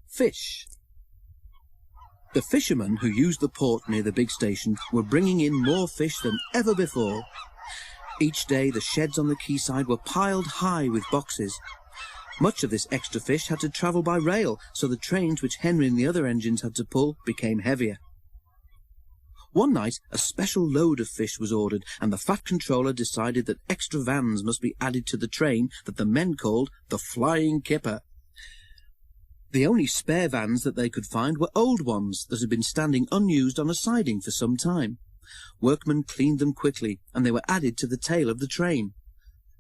Fish. The fishermen who used the port near the big station were bringing in more fish than ever before. Each day the sheds on the quayside were piled high with boxes. Much of this extra fish had to travel by rail, so the trains which Henry and the other engines had to pull became heavier. One night a special load of fish was ordered, and the Fat Controller decided that extra vans must be added to the train that the men called the Flying Kipper. The only spare vans that they could find were old ones that had been standing unused on a siding for some time. Workmen cleaned them quickly, and they were added to the tail of the train.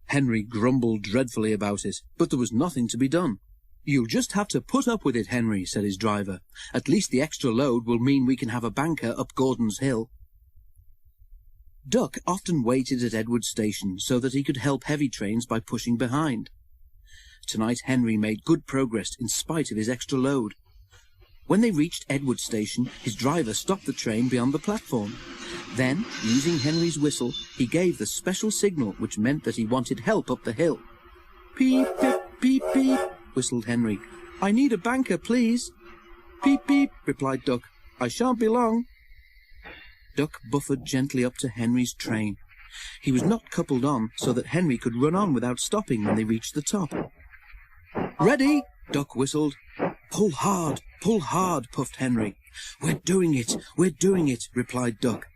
Henry grumbled dreadfully about it, but there was nothing to be done. "You'll just have to put up with it, Henry," said his driver. "At least the extra load will mean we can have a banker up Gordon's Hill." Duck often waited at Edward Station so that he could help heavy trains by pushing behind. Tonight Henry made good progress in spite of his extra load. When they reached Edward Station, his driver stopped the train beyond the platform. Then, using Henry's whistle, he gave the special signal which meant that he wanted help up the hill. "Peep, peep, peep, peep," whistled Henry. "I need a banker, please." "Peep, peep," replied Duck. "I shan't be long." Duck buffered gently up to Henry's train. He was not coupled on so that Henry could run on without stopping when they reached the top. "Ready?" Duck whistled. Pull hard, puffed Henry. We're doing it," replied Duck.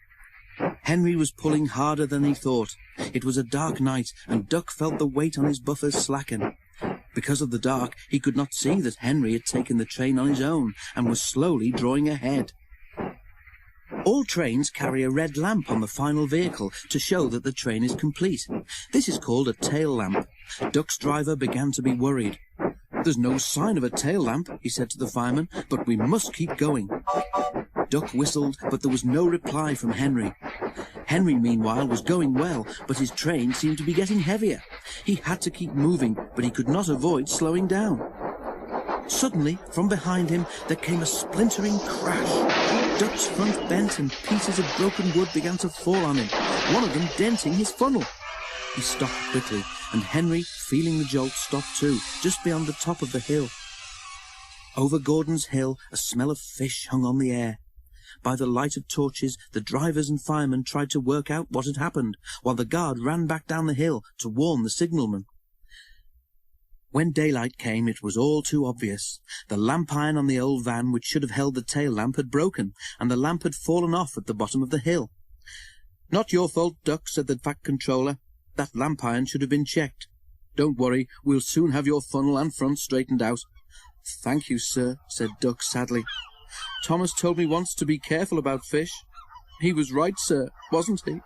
Henry was pulling harder than he thought. It was a dark night, and Duck felt the weight on his buffers slacken. Because of the dark, he could not see that Henry had taken the train on his own and was slowly drawing ahead. All trains carry a red lamp on the final vehicle to show that the train is complete. This is called a tail lamp. Duck's driver began to be worried. "There's no sign of a tail lamp," he said to the fireman, "but we must keep going." Duck whistled, but there was no reply from Henry. Henry, meanwhile, was going well, but his train seemed to be getting heavier. He had to keep moving, but he could not avoid slowing down. Suddenly, from behind him, there came a splintering crash. Duck's front bent and pieces of broken wood began to fall on him, one of them denting his funnel. He stopped quickly, and Henry, feeling the jolt, stopped too, just beyond the top of the hill. Over Gordon's Hill, a smell of fish hung on the air. By the light of torches, the drivers and firemen tried to work out what had happened, while the guard ran back down the hill to warn the signalman. When daylight came, it was all too obvious. The lamp iron on the old van which should have held the tail lamp had broken, and the lamp had fallen off at the bottom of the hill. "Not your fault, Duck," said the Fat Controller. "That lamp iron should have been checked. Don't worry, we'll soon have your funnel and front straightened out." "Thank you, sir," said Duck sadly. "Thomas told me once to be careful about fish. He was right, sir, wasn't he?"